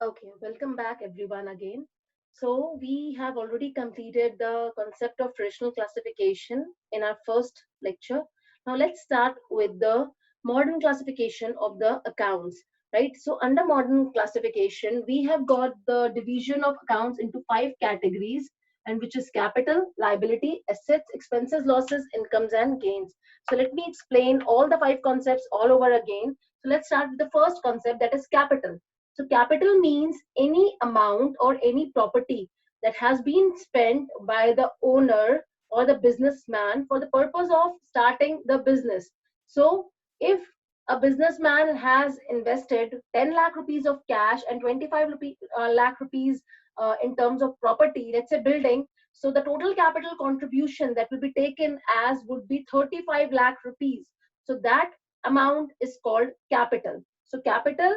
Okay, welcome back everyone again. So we have already completed the concept of traditional classification in our first lecture. Now let's start with the modern classification of the accounts, right? So under modern classification, we have got the division of accounts into five categories, and which is capital, liability, assets, expenses, losses, incomes, and gains. So let me explain all the five concepts all over again. So let's start with the first concept, that is capital. So capital means any amount or any property that has been spent by the owner or the businessman for the purpose of starting the business. So if a businessman has invested 10 lakh rupees of cash and 25 lakh rupees in terms of property, let's say building, so the total capital contribution that will be taken as would be 35 lakh rupees. So that amount is called capital. So capital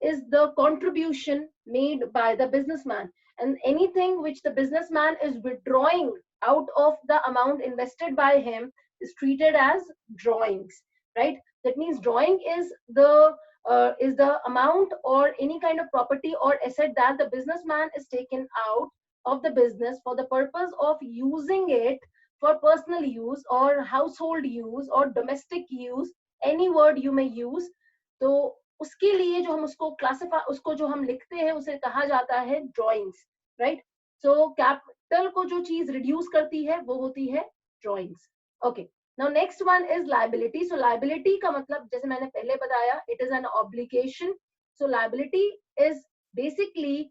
is the contribution made by the businessman, and anything which the businessman is withdrawing out of the amount invested by him is treated as drawings, right? That means drawing is the amount or any kind of property or asset that the businessman is taken out of the business for the purpose of using it for personal use or household use or domestic use, any word you may use. तो उसके लिए जो हम उसको classify उसको जो हम लिखते हैं उसे कहा जाता है ड्राइंग्स, राइट? सो कैपिटल को जो चीज रिड्यूस करती है वो होती है drawings. Okay, now next one is liability. So liability का मतलब जैसे मैंने पहले बताया, it is an obligation. So liability is basically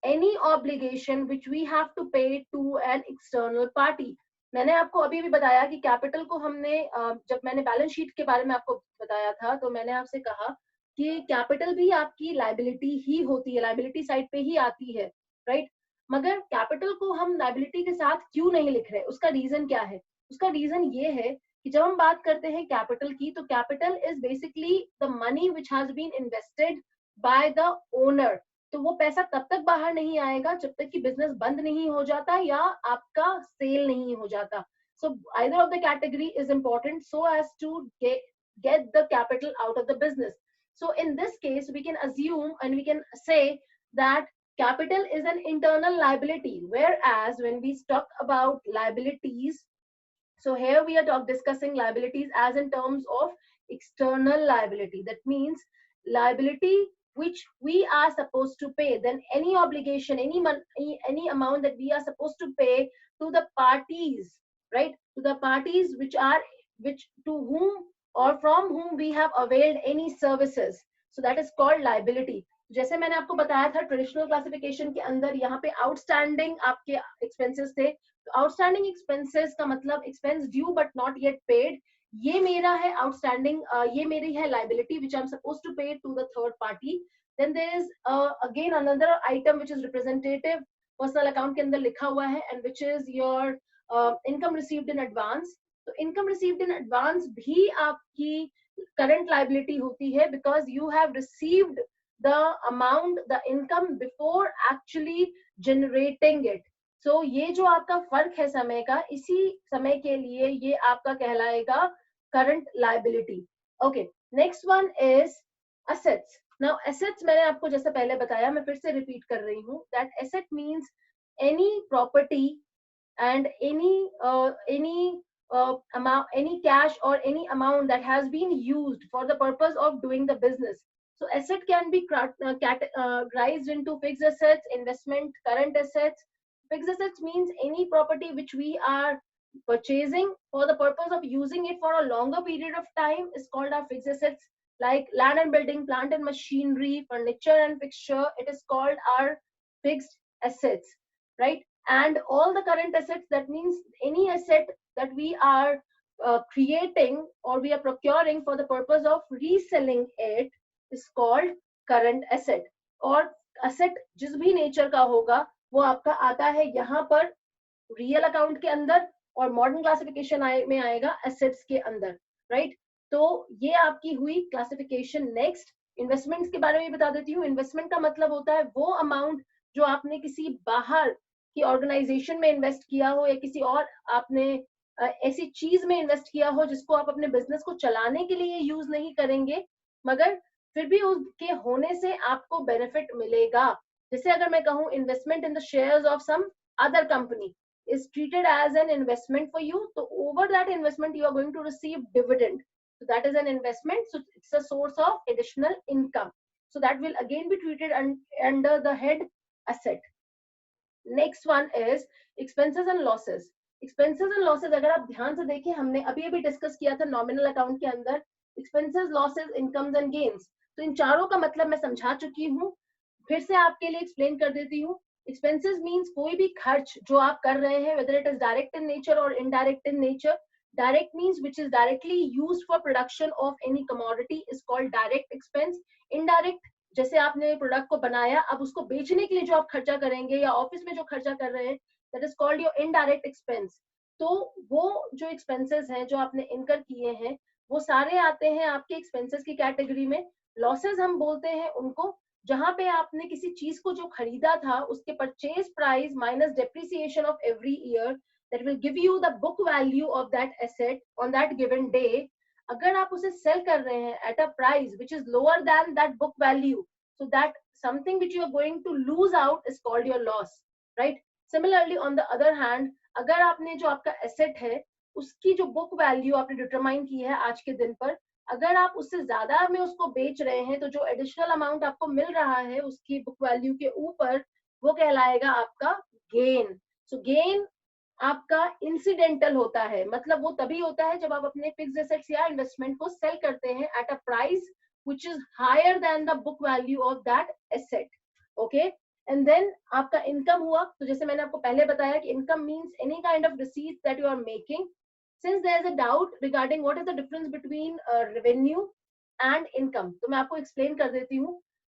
any obligation which we have to pay to an external party. मैंने आपको अभी भी बताया कि कैपिटल को हमने जब मैंने बैलेंस शीट के बारे में आपको बताया था तो मैंने आपसे कहा कि कैपिटल भी आपकी लाइबिलिटी ही होती है, लाइबिलिटी साइड पे ही आती है, राइट? मगर कैपिटल को हम लाइबिलिटी के साथ क्यों नहीं लिख रहे, उसका रीजन क्या है? उसका रीजन ये है कि जब हम बात करते हैं कैपिटल की, तो capital is basically the money which has been invested by the owner. तो वो पैसा तब तक बाहर नहीं आएगा जब तक कि बिजनेस बंद नहीं हो जाता या आपका सेल नहीं हो जाता. So either of the category is important so as to get the capital out of the business. So in this case, we can assume and we can say that capital is an internal liability, whereas when we talk about liabilities, so here we are discussing liabilities as in terms of external liability. That means liability which we are supposed to pay, then any obligation, any amount that we are supposed to pay to the parties, right? To the parties which to whom or from whom we have availed any services. So that is called liability. जैसे मैंने आपको बताया था traditional classification के अंदर यहाँ पे outstanding आपके एक्सपेंसेस थे. तो आउटस्टैंडिंग एक्सपेंसेस का मतलब expense due but not yet paid. ये मेरा है आउटस्टैंडिंग, ये मेरी है liability which I am suppose to pay to the third party. Then there is again another item which is representative personal account के अंदर लिखा हुआ है, and which is your income received in advance. तो income received in advance भी आपकी current liability होती है because you have received the amount, the income before actually generating it. So ये जो आपका फर्क है समय का, इसी समय के लिए ये आपका कहलाएगा current liability. Okay, next one is assets. Now assets मैंने आपको जैसे पहले बताया, मैं फिर से repeat कर रही हूँ, that asset means any property and any amount, any cash or any amount that has been used for the purpose of doing the business. So asset can be categorized into fixed assets, investment, current assets. Fixed assets means any property which we are purchasing for the purpose of using it for a longer period of time is called our fixed assets. Like land and building, plant and machinery, furniture and fixture, it is called our fixed assets, right? And all the current assets, that means any asset that we are creating or we are procuring for the purpose of reselling it is called current asset. और asset जिस भी nature का होगा वो आपका आता है यहाँ पर रियल अकाउंट के अंदर और मॉडर्न क्लासिफिकेशन में आएगा एसेट्स के अंदर, राइट? तो ये आपकी हुई क्लासिफिकेशन. नेक्स्ट इन्वेस्टमेंट्स के बारे में बता देती हूँ. इन्वेस्टमेंट का मतलब होता है वो अमाउंट जो आपने किसी बाहर की ऑर्गेनाइजेशन में इन्वेस्ट किया हो या किसी और आपने ऐसी चीज में इन्वेस्ट किया हो जिसको आप अपने बिजनेस को चलाने के लिए यूज नहीं करेंगे, मगर फिर भी उसके होने से आपको बेनिफिट मिलेगा. जैसे अगर मैं कहूँ investment in the shares of some other company is treated as an investment for you, so over that investment you are going to receive dividend, so that is an investment, so it's a source of additional income, so that will again be treated under the head asset. Next one is expenses and losses. Expenses and losses अगर आप ध्यान से देखिए, हमने अभी अभी discuss किया था नॉमिनल अकाउंट के अंदर expenses, losses, incomes and gains. तो इन चारों का मतलब मैं समझा चुकी हूँ, फिर से आपके लिए एक्सप्लेन कर देती हूँ. Expenses means कोई भी खर्च जो आप कर रहे हैं, whether it is direct in nature or indirect in nature. Direct means which is directly used for production of any commodity is called direct expense. Indirect, जैसे आपने प्रोडक्ट को बनाया, अब उसको बेचने के लिए जो आप खर्चा करेंगे या ऑफिस में जो खर्चा कर रहे हैं, that is called your indirect expense. तो वो जो एक्सपेंसेस हैं जो आपने इनकर किए हैं, वो सारे आते हैं आपके एक्सपेंसेस की कैटेगरी में. लॉसेस हम बोलते हैं उनको जहां पे आपने किसी चीज को जो खरीदा था उसके purchase price minus depreciation of every year, that will give you the book value of that asset on that given day. अगर आप उसे सेल कर रहे हैं at a price which is lower than that book value, so that something which you are going to lose out is called your loss, right? Similarly on the other hand, अगर आपने जो आपका asset है उसकी जो book value आपने determine की है आज के दिन पर, अगर आप उससे ज्यादा में उसको बेच रहे हैं, तो जो एडिशनल अमाउंट आपको मिल रहा है उसकी बुक वैल्यू के ऊपर, वो कहलाएगा आपका गेन. सो गेन आपका इंसिडेंटल होता है, मतलब वो तभी होता है जब आप अपने फिक्स्ड एसेट्स या इन्वेस्टमेंट को सेल करते हैं at a price which is higher than the book value of that asset. Okay, and then आपका income हुआ. तो जैसे मैंने आपको पहले बताया कि income means any kind of receipts that you are making. Since there is a doubt regarding what is the difference between revenue and income, तो मैं आपको explain कर देती हूँ.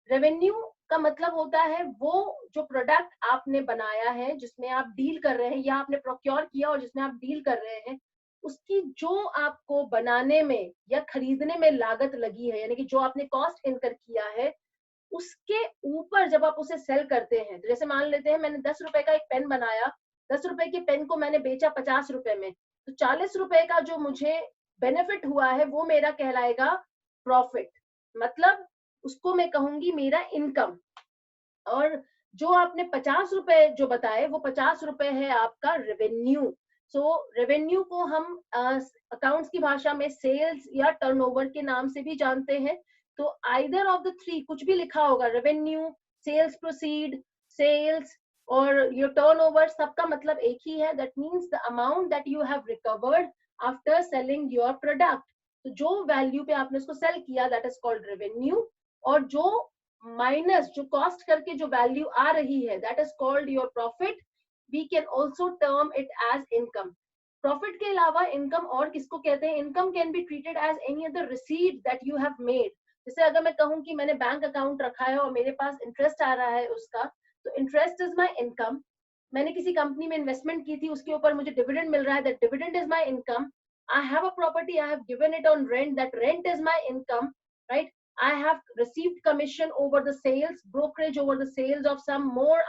Revenue का मतलब होता है वो जो प्रोडक्ट आपने बनाया है, जिसमें आप डील कर रहे हैं, या आपने प्रोक्योर किया और जिसमें आप डील कर रहे हैं, उसकी जो आपको बनाने में या खरीदने में लागत लगी है, यानी कि जो आपने कॉस्ट इनकर किया है, उसके ऊपर जब आप उसे सेल करते हैं, तो जैसे मान लेते हैं मैंने 10 रुपए का एक पेन बनाया, 10 रुपए के पेन को मैंने बेचा 50 रुपए में, तो 40 रुपए का जो मुझे बेनिफिट हुआ है वो मेरा कहलाएगा प्रॉफिट, मतलब उसको मैं कहूंगी मेरा इनकम. और जो आपने 50 रुपए जो बताए, वो 50 रुपए है आपका रेवेन्यू. सो रेवेन्यू को हम अकाउंट्स की भाषा में सेल्स या टर्नओवर के नाम से भी जानते हैं. तो आइदर ऑफ द थ्री कुछ भी लिखा होगा, रेवेन्यू, सेल्स प्रोसीड, सेल्स और योर टर्नओवर, सबका मतलब एक ही है. That means the amount that you have recovered after selling your product. तो जो वैल्यू पे आपने उसको सेल किया, दैट इज कॉल्ड रेवेन्यू. और जो माइनस जो कॉस्ट करके जो वैल्यू आ रही है, that is called your profit. We can also term it as income. Profit के अलावा इनकम और किसको कहते हैं? Income can be treated as any other receipt that you have made. जैसे अगर मैं कहूँ कि मैंने बैंक अकाउंट रखा है और मेरे पास इंटरेस्ट आ रहा है उसका, तो इंटरेस्ट इज माई इनकम. मैंने किसी कंपनी में इन्वेस्टमेंट की थी, उसके ऊपर मुझे डिविडेंड मिल रहा है, that dividend is my income. I have a property, I have given it on rent, that rent is my income, right? I have received commission over the sales, brokerage over the sales of some more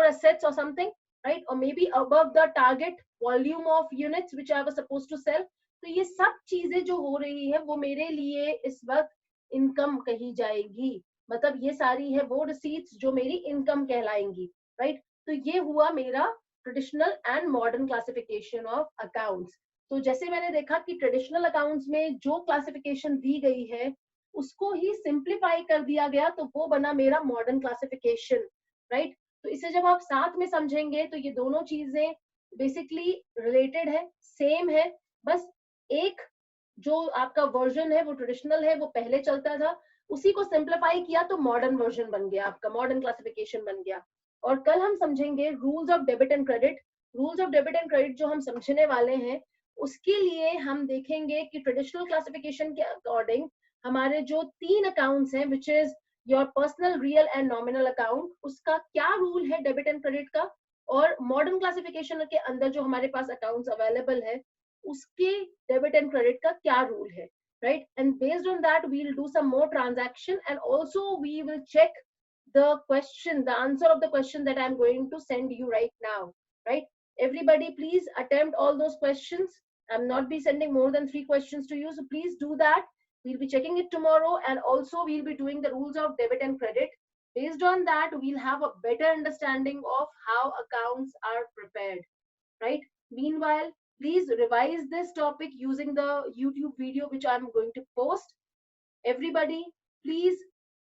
assets or something, right? Or maybe above the target volume of units which I was supposed to sell. तो ये सब चीजें जो हो रही है वो मेरे लिए इस वक्त इनकम कही जाएगी. मतलब ये सारी है वो रिसीट्स जो मेरी इनकम कहलाएंगी, राइट? तो ये हुआ मेरा traditional and modern classification of accounts. तो जैसे मैंने देखा कि ट्रेडिशनल अकाउंट्स में जो क्लासिफिकेशन दी गई है उसको ही सिंप्लीफाई कर दिया गया, तो वो बना मेरा मॉडर्न क्लासिफिकेशन, राइट? तो इसे जब आप साथ में समझेंगे तो ये दोनों चीजें बेसिकली रिलेटेड है, सेम है. बस एक जो आपका वर्जन है वो ट्रेडिशनल है, वो पहले चलता था, उसी को सिंप्लीफाई किया तो मॉडर्न वर्जन बन गया, आपका मॉडर्न क्लासिफिकेशन बन गया. और कल हम समझेंगे rules of debit and credit. Rules of debit and credit जो हम समझने वाले हैं, उसके लिए हम देखेंगे कि ट्रेडिशनल क्लासिफिकेशन के अकॉर्डिंग हमारे जो 3 अकाउंट्स हैं, विच is your personal, real and nominal account, उसका क्या रूल है डेबिट एंड क्रेडिट का, और मॉडर्न क्लासिफिकेशन के अंदर जो हमारे पास अकाउंट्स अवेलेबल है उसके डेबिट एंड क्रेडिट का क्या रूल है, right? And based on that we'll do some more transaction, and also we will check the question, the answer of the question that I'm going to send you right now, right? Everybody please attempt all those questions. I'm not be sending more than 3 questions to you, so please do that. We'll be checking it tomorrow, and also we'll be doing the rules of debit and credit. Based on that, we'll have a better understanding of how accounts are prepared, right? Meanwhile, please revise this topic using the YouTube video which I'm going to post. Everybody, please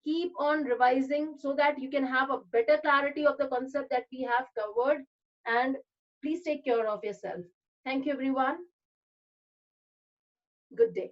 keep on revising so that you can have a better clarity of the concept that we have covered. And please take care of yourself. Thank you, everyone. Good day.